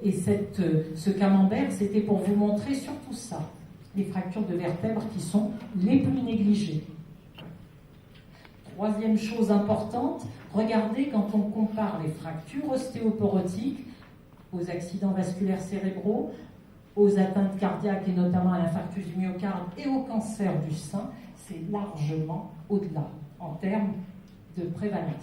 Et ce camembert, c'était pour vous montrer surtout ça, les fractures de vertèbres qui sont les plus négligées. Troisième chose importante, regardez quand on compare les fractures ostéoporotiques aux accidents vasculaires cérébraux, aux atteintes cardiaques et notamment à l'infarctus du myocarde et au cancer du sein, c'est largement au-delà en termes de prévalence.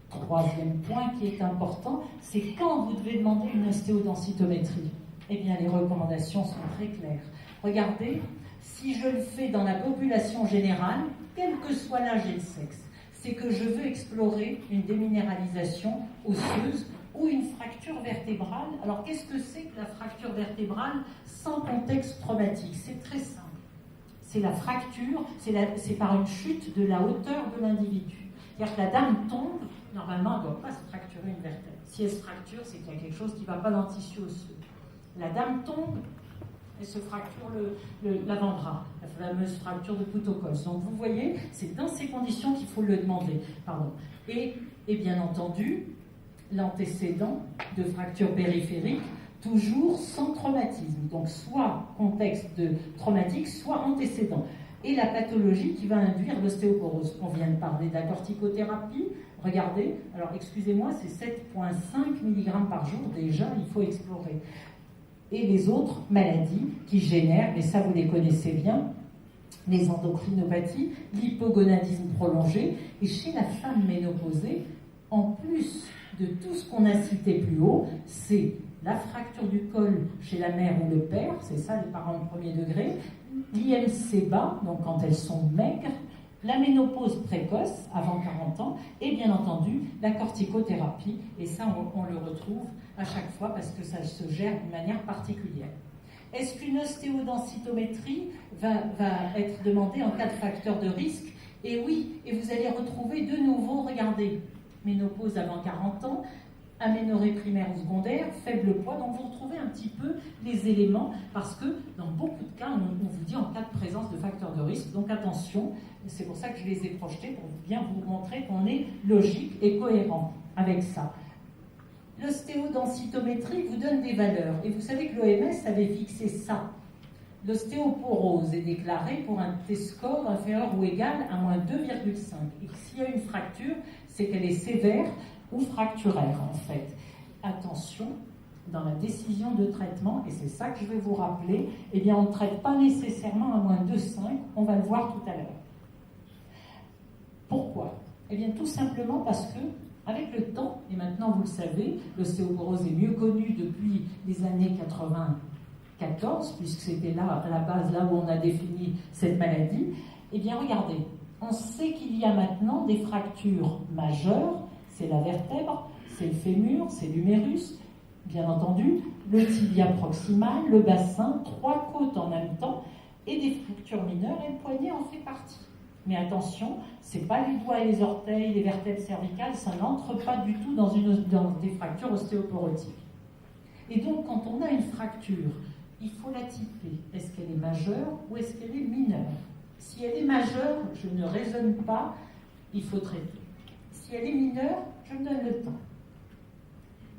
Troisième point qui est important, c'est quand vous devez demander une ostéodensitométrie. Eh bien, les recommandations sont très claires. Regardez, si je le fais dans la population générale, quel que soit l'âge et le sexe, c'est que je veux explorer une déminéralisation osseuse ou une fracture vertébrale. Alors, qu'est-ce que c'est que la fracture vertébrale sans contexte traumatique? C'est très simple. C'est la fracture, c'est par une chute de la hauteur de l'individu. C'est-à-dire que la dame tombe, normalement, elle ne doit pas se fracturer une vertèbre. Si elle se fracture, c'est qu'il y a quelque chose qui ne va pas dans le tissu osseux. La dame tombe, elle se fracture l'avant-bras, la fameuse fracture de Poutocols. Donc vous voyez, c'est dans ces conditions qu'il faut le demander. Et bien entendu, l'antécédent de fracture périphérique, toujours sans traumatisme. Donc soit contexte de traumatique, soit antécédent. Et la pathologie qui va induire l'ostéoporose. On vient de parler de la corticothérapie. Regardez, alors excusez-moi, c'est 7,5 mg par jour déjà, il faut explorer. Et les autres maladies qui génèrent, mais ça vous les connaissez bien, les endocrinopathies, l'hypogonadisme prolongé. Et chez la femme ménopausée, en plus de tout ce qu'on a cité plus haut, c'est la fracture du col chez la mère ou le père, c'est ça les parents de premier degré, l'IMC bas, donc quand elles sont maigres, la ménopause précoce, avant 40 ans, et bien entendu la corticothérapie, et ça on le retrouve à chaque fois parce que ça se gère d'une manière particulière. Est-ce qu'une ostéodensitométrie va être demandée en cas de facteur de risque? Et oui, et vous allez retrouver de nouveau, regardez, ménopause avant 40 ans, aménorrhée primaire ou secondaire, faible poids, donc vous retrouvez un petit peu les éléments, parce que dans beaucoup de cas, on vous dit en cas de présence de facteurs de risque, donc attention, c'est pour ça que je les ai projetés, pour bien vous montrer qu'on est logique et cohérent avec ça. L'ostéodensitométrie vous donne des valeurs, et vous savez que l'OMS avait fixé ça. L'ostéoporose est déclarée pour un T-score inférieur ou égal à moins 2,5. Et s'il y a une fracture, c'est qu'elle est sévère ou fracturaire en fait. Attention, dans la décision de traitement, et c'est ça que je vais vous rappeler, eh bien on ne traite pas nécessairement à moins 2,5, on va le voir tout à l'heure. Pourquoi? Eh bien tout simplement parce que, avec le temps, et maintenant vous le savez, l'ostéoporose est mieux connue depuis les années 94, puisque c'était là, à la base, là où on a défini cette maladie, eh bien regardez, on sait qu'il y a maintenant des fractures majeures, c'est la vertèbre, c'est le fémur, c'est l'humérus, bien entendu, le tibia proximal, le bassin, 3 côtes en même temps, et des fractures mineures, et le poignet en fait partie. Mais attention, c'est pas les doigts et les orteils, les vertèbres cervicales, ça n'entre pas du tout dans des fractures ostéoporotiques. Et donc, quand on a une fracture, il faut la typer. Est-ce qu'elle est majeure ou est-ce qu'elle est mineure? Si elle est majeure, je ne raisonne pas, il faut traiter. Si elle est mineure, je me donne le temps.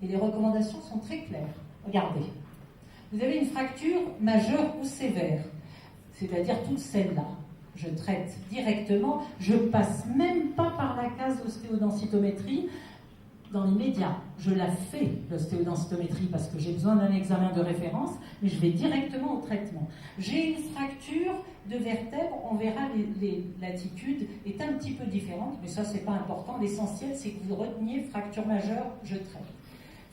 Et les recommandations sont très claires. Regardez, vous avez une fracture majeure ou sévère, c'est-à-dire toutes celles-là. Je traite directement, je ne passe même pas par la case ostéodensitométrie dans l'immédiat. Je la fais, l'ostéodensitométrie, parce que j'ai besoin d'un examen de référence, mais je vais directement au traitement. J'ai une fracture de vertèbre, on verra l'attitude est un petit peu différente, mais ça c'est pas important. L'essentiel c'est que vous reteniez fracture majeure, je traite.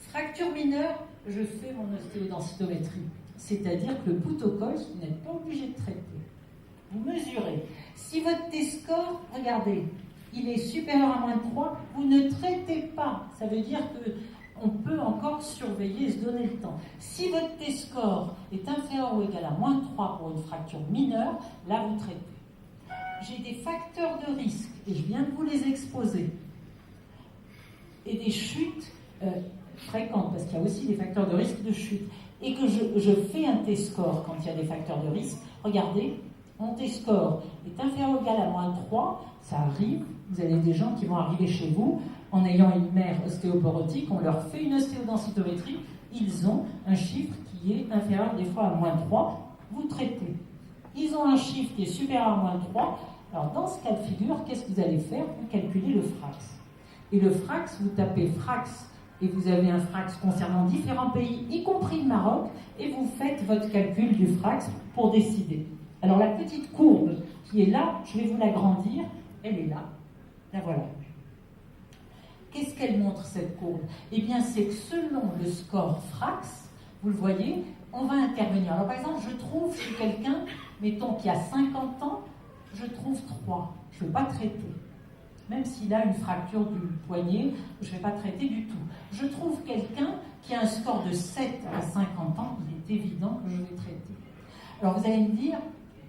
Fracture mineure, je fais mon ostéodensitométrie. C'est-à-dire que le Poutocols, vous n'êtes pas obligé de traiter. Vous mesurez. Si votre T-score, regardez, il est supérieur à moins 3, vous ne traitez pas. Ça veut dire qu'on peut encore surveiller et se donner le temps. Si votre T-score est inférieur ou égal à moins 3 pour une fracture mineure, là vous traitez. J'ai des facteurs de risque, et je viens de vous les exposer, et des chutes fréquentes, parce qu'il y a aussi des facteurs de risque de chute, et que je fais un T-score quand il y a des facteurs de risque. Regardez, mon T-score est inférieur ou égal à moins 3, ça arrive, vous avez des gens qui vont arriver chez vous en ayant une mère ostéoporotique, on leur fait une ostéodensitométrie, ils ont un chiffre qui est inférieur des fois à moins 3, vous traitez. Ils ont un chiffre qui est supérieur à moins 3, alors dans ce cas de figure, qu'est-ce que vous allez faire? Vous calculez le frax. Et le frax, vous tapez frax, et vous avez un frax concernant différents pays, y compris le Maroc, et vous faites votre calcul du frax pour décider. Alors la petite courbe qui est là, je vais vous l'agrandir, elle est là, la voilà. Qu'est-ce qu'elle montre cette courbe? Eh bien c'est que selon le score frax, vous le voyez, on va intervenir. Alors par exemple, je trouve chez quelqu'un, mettons qui a 50 ans, je trouve 3, je ne vais pas traiter. Même s'il a une fracture du poignet, je ne vais pas traiter du tout. Je trouve quelqu'un qui a un score de 7 à 50 ans, il est évident que je vais traiter. Alors vous allez me dire,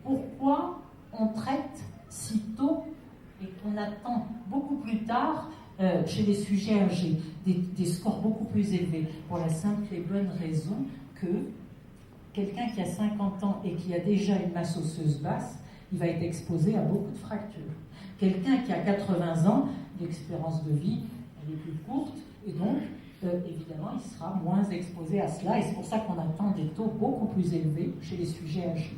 pourquoi on traite si tôt et qu'on attend beaucoup plus tard chez les sujets âgés, des scores beaucoup plus élevés? Pour la simple et bonne raison que quelqu'un qui a 50 ans et qui a déjà une masse osseuse basse, il va être exposé à beaucoup de fractures. Quelqu'un qui a 80 ans, l'expérience de vie, elle est plus courte, et donc, évidemment, il sera moins exposé à cela, et c'est pour ça qu'on attend des taux beaucoup plus élevés chez les sujets âgés.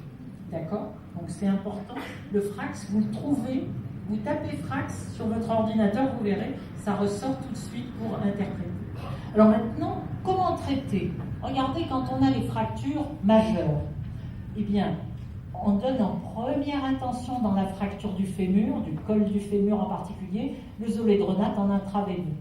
D'accord? Donc c'est important. Le frax, vous le trouvez, vous tapez frax sur votre ordinateur, vous verrez, ça ressort tout de suite pour interpréter. Alors maintenant, comment traiter? Regardez, quand on a les fractures majeures, eh bien, on donne en première intention dans la fracture du fémur, du col du fémur en particulier, le zoledronate en intraveineux.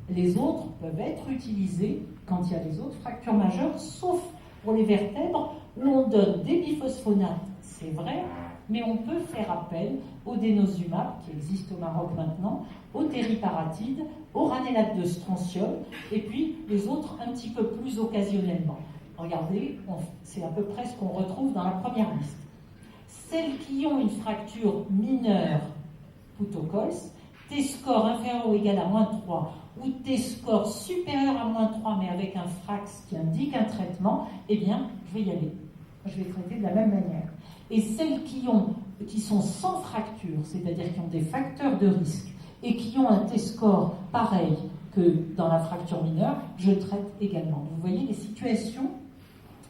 Les autres peuvent être utilisés quand il y a les autres fractures majeures, sauf pour les vertèbres où on donne des biphosphonates, c'est vrai, mais on peut faire appel au dénosumab qui existe au Maroc maintenant, au tériparatide, au ranélate de strontium, et puis les autres un petit peu plus occasionnellement. Regardez, c'est à peu près ce qu'on retrouve dans la première liste. Celles qui ont une fracture mineure, Putocols, T-score inférieur ou égal à moins 3, ou T-score supérieur à moins 3, mais avec un frax qui indique un traitement, eh bien, je vais y aller. Je vais traiter de la même manière. Et celles qui sont sans fracture, c'est-à-dire qui ont des facteurs de risque, et qui ont un T-score pareil que dans la fracture mineure, je traite également. Vous voyez, les situations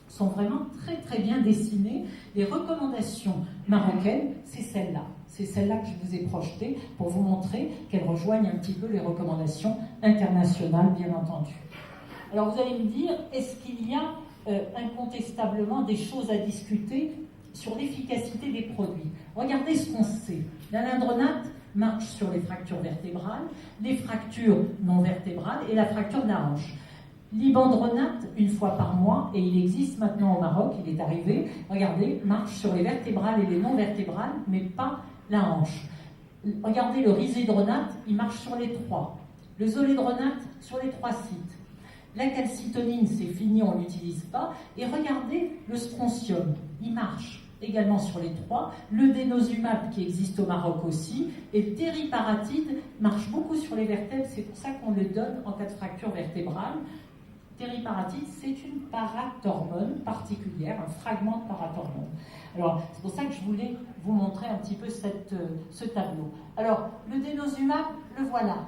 sont vraiment très très bien dessinées. Les recommandations marocaines, c'est celle-là. C'est celle-là que je vous ai projetée pour vous montrer qu'elles rejoignent un petit peu les recommandations internationales, bien entendu. Alors vous allez me dire, est-ce qu'il y a incontestablement des choses à discuter sur l'efficacité des produits? Regardez ce qu'on sait. L'alendronate marche sur les fractures vertébrales, les fractures non vertébrales et la fracture de la hanche. L'ibandronate, une fois par mois, et il existe maintenant au Maroc, il est arrivé, regardez, marche sur les vertébrales et les non vertébrales, mais pas la hanche. Regardez le risédronate, il marche sur les 3. Le zoledronate sur les 3 sites. La calcitonine, c'est fini, on ne l'utilise pas. Et regardez le strontium, il marche également sur les 3. Le dénosumab qui existe au Maroc aussi. Et le tériparatide marche beaucoup sur les vertèbres, c'est pour ça qu'on le donne en cas de fracture vertébrale. Tériparatide, c'est une parathormone particulière, un fragment de parathormone. Alors, c'est pour ça que je voulais vous montrer un petit peu ce tableau. Alors, le dénosumab, le voilà.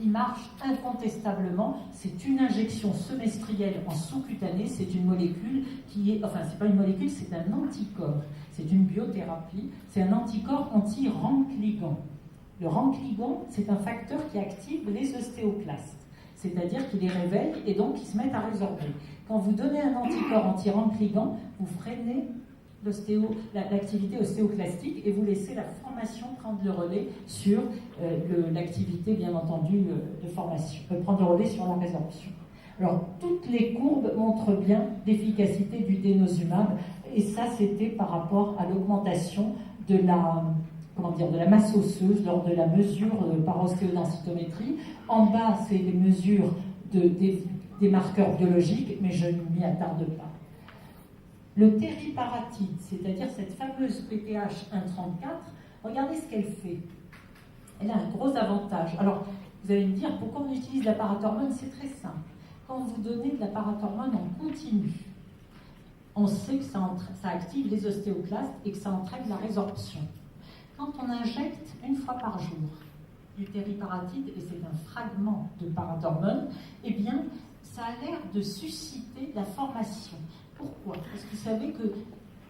Il marche incontestablement. C'est une injection semestrielle en sous-cutanée. C'est une molécule qui est... Enfin, c'est pas une molécule, c'est un anticorps. C'est une biothérapie. C'est un anticorps anti-rancligand. Le rancligand, c'est un facteur qui active les ostéoclastes. C'est-à-dire qu'il les réveille et donc ils se mettent à résorber. Quand vous donnez un anticorps anti-rancligand, vous freinez l'activité ostéoclastique et vous laissez la formation prendre le relais sur l'activité, bien entendu, de formation, prendre le relais sur la résorption. Alors, toutes les courbes montrent bien l'efficacité du dénosumab, et ça, c'était par rapport à l'augmentation de la masse osseuse lors de la mesure par ostéodensitométrie. En bas, c'est les mesures des marqueurs biologiques, mais je ne m'y attarde pas. Le tériparatide, c'est-à-dire cette fameuse PTH 134, regardez ce qu'elle fait. Elle a un gros avantage. Alors, vous allez me dire, pourquoi on utilise la parathormone? C'est très simple. Quand vous donnez de la parathormone en continu, on sait que ça active les ostéoclastes et que ça entraîne la résorption. Quand on injecte une fois par jour du tériparatide, et c'est un fragment de parathormone, eh bien, ça a l'air de susciter la formation. Pourquoi? Parce que vous savez que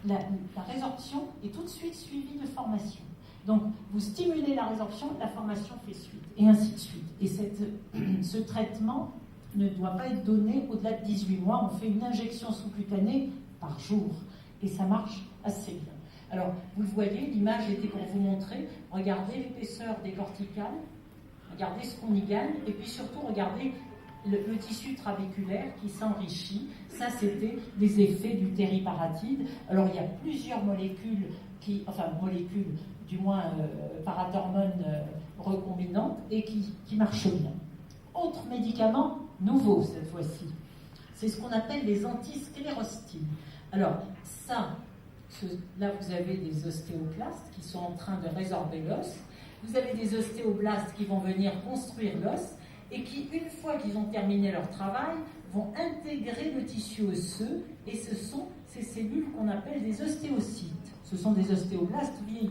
la résorption est tout de suite suivie de formation. Donc, vous stimulez la résorption, la formation fait suite, et ainsi de suite. Et ce traitement ne doit pas être donné au-delà de 18 mois. On fait une injection sous-cutanée par jour, et ça marche assez bien. Alors, vous le voyez, l'image était pour vous montrer, regardez l'épaisseur des corticales, regardez ce qu'on y gagne, et puis surtout, regardez le tissu trabéculaire qui s'enrichit. Ça, c'était les effets du tériparatide. Alors, il y a plusieurs molécules, du moins parathormones recombinantes, et qui marchent bien. Autre médicament nouveau, cette fois-ci, c'est ce qu'on appelle les antisclérostines. Alors, là, vous avez des ostéoclastes qui sont en train de résorber l'os. Vous avez des ostéoblastes qui vont venir construire l'os et qui, une fois qu'ils ont terminé leur travail, vont intégrer le tissu osseux, et ce sont ces cellules qu'on appelle des ostéocytes. Ce sont des ostéoblastes vieillis.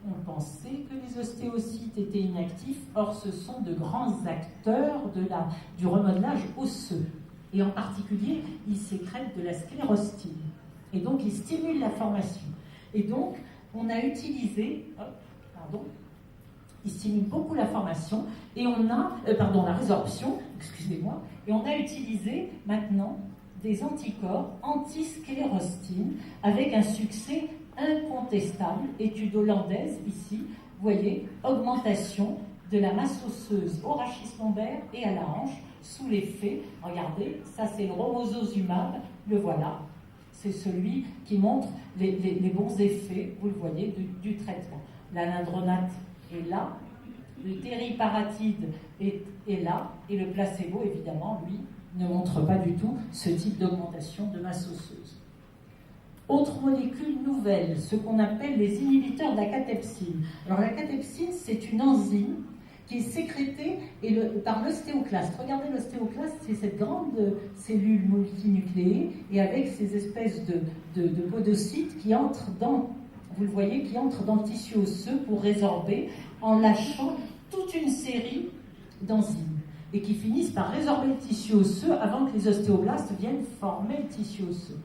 On pensait que les ostéocytes étaient inactifs, or ce sont de grands acteurs du remodelage osseux. Et en particulier, ils sécrètent de la sclérostine. Et donc, ils stimulent la formation. Et donc, on a utilisé... ils stimulent beaucoup la formation, et on a... la résorption, excusez-moi, et on a utilisé maintenant des anticorps anti-sclérostine avec un succès incontestable. Étude hollandaise, ici, vous voyez, augmentation de la masse osseuse au rachis lombaire et à la hanche, sous l'effet, regardez, ça c'est le romosozumab, le voilà, c'est celui qui montre les bons effets, vous le voyez, du traitement. L'alendronate est là, le tériparatide est là, et le placebo, évidemment, lui, ne montre pas du tout ce type d'augmentation de masse osseuse. Autre molécule nouvelle, ce qu'on appelle les inhibiteurs de la catepsine. Alors la catepsine, c'est une enzyme qui est sécrétée par l'ostéoclaste. Regardez l'ostéoclaste, c'est cette grande cellule multinucléée, et avec ces espèces de podocytes qui entrent vous le voyez, qui entrent dans le tissu osseux pour résorber, en lâchant toute une série d'enzymes, et qui finissent par résorber le tissu osseux avant que les ostéoblastes viennent former le tissu osseux.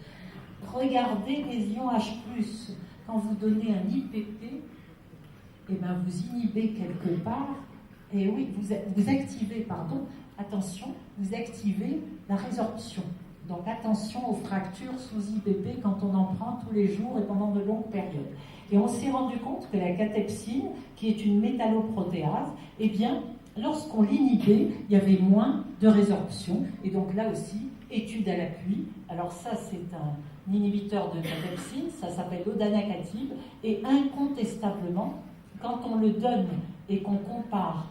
Regardez les ions H+, quand vous donnez un IPP, eh ben vous inhibez quelque part, et oui, vous activez, attention, vous activez la résorption. Donc attention aux fractures sous IPP quand on en prend tous les jours et pendant de longues périodes. Et on s'est rendu compte que la catepsine, qui est une métalloprotéase, eh bien, lorsqu'on l'inhibait, il y avait moins de résorption. Et donc là aussi, étude à l'appui. Alors ça, c'est un inhibiteur de catepsine, ça s'appelle l'odanacatib, et incontestablement, quand on le donne et qu'on compare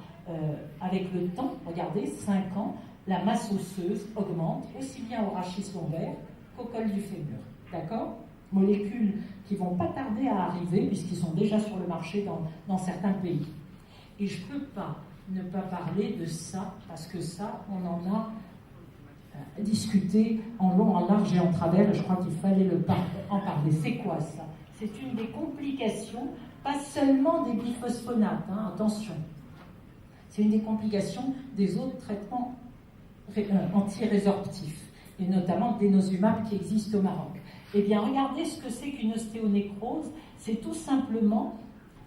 avec le temps, regardez, 5 ans, la masse osseuse augmente aussi bien au rachis lombaire qu'au col du fémur. D'accord? Molécules qui ne vont pas tarder à arriver, puisqu'ils sont déjà sur le marché dans certains pays. Et je ne peux pas ne pas parler de ça, parce que ça, on en a discuté en long, en large et en travers, et je crois qu'il fallait en parler. C'est quoi ça? C'est une des complications, pas seulement des biphosphonates, attention. C'est une des complications des autres traitements anti-résorptifs, et notamment denosumab qui existe au Maroc. Eh bien, regardez ce que c'est qu'une ostéonécrose. C'est tout simplement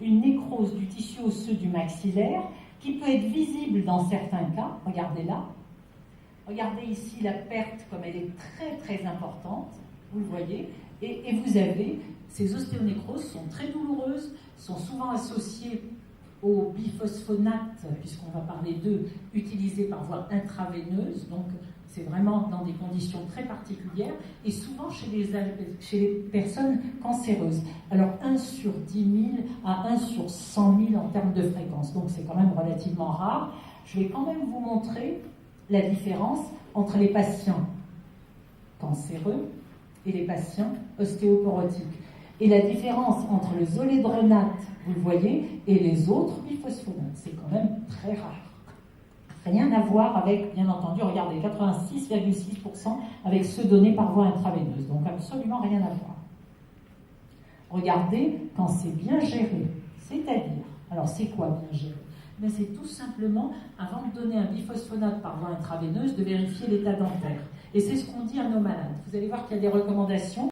une nécrose du tissu osseux du maxillaire qui peut être visible dans certains cas. Regardez là. Regardez ici la perte, comme elle est très très importante. Vous le voyez. Et vous avez, ces ostéonécroses sont très douloureuses, sont souvent associées aux biphosphonates, puisqu'on va parler d'eux, utilisés par voie intraveineuse, donc c'est vraiment dans des conditions très particulières, et souvent chez les personnes cancéreuses. Alors 1 sur 10 000 à 1 sur 100 000 en termes de fréquence, donc c'est quand même relativement rare. Je vais quand même vous montrer la différence entre les patients cancéreux et les patients ostéoporotiques. Et la différence entre le zoledronate, vous le voyez, et les autres biphosphonates, c'est quand même très rare. Rien à voir avec, bien entendu, regardez, 86,6% avec ceux donnés par voie intraveineuse. Donc absolument rien à voir. Regardez quand c'est bien géré. C'est-à-dire, alors c'est quoi bien géré? Mais c'est tout simplement, avant de donner un biphosphonate par voie intraveineuse, de vérifier l'état dentaire. Et c'est ce qu'on dit à nos malades. Vous allez voir qu'il y a des recommandations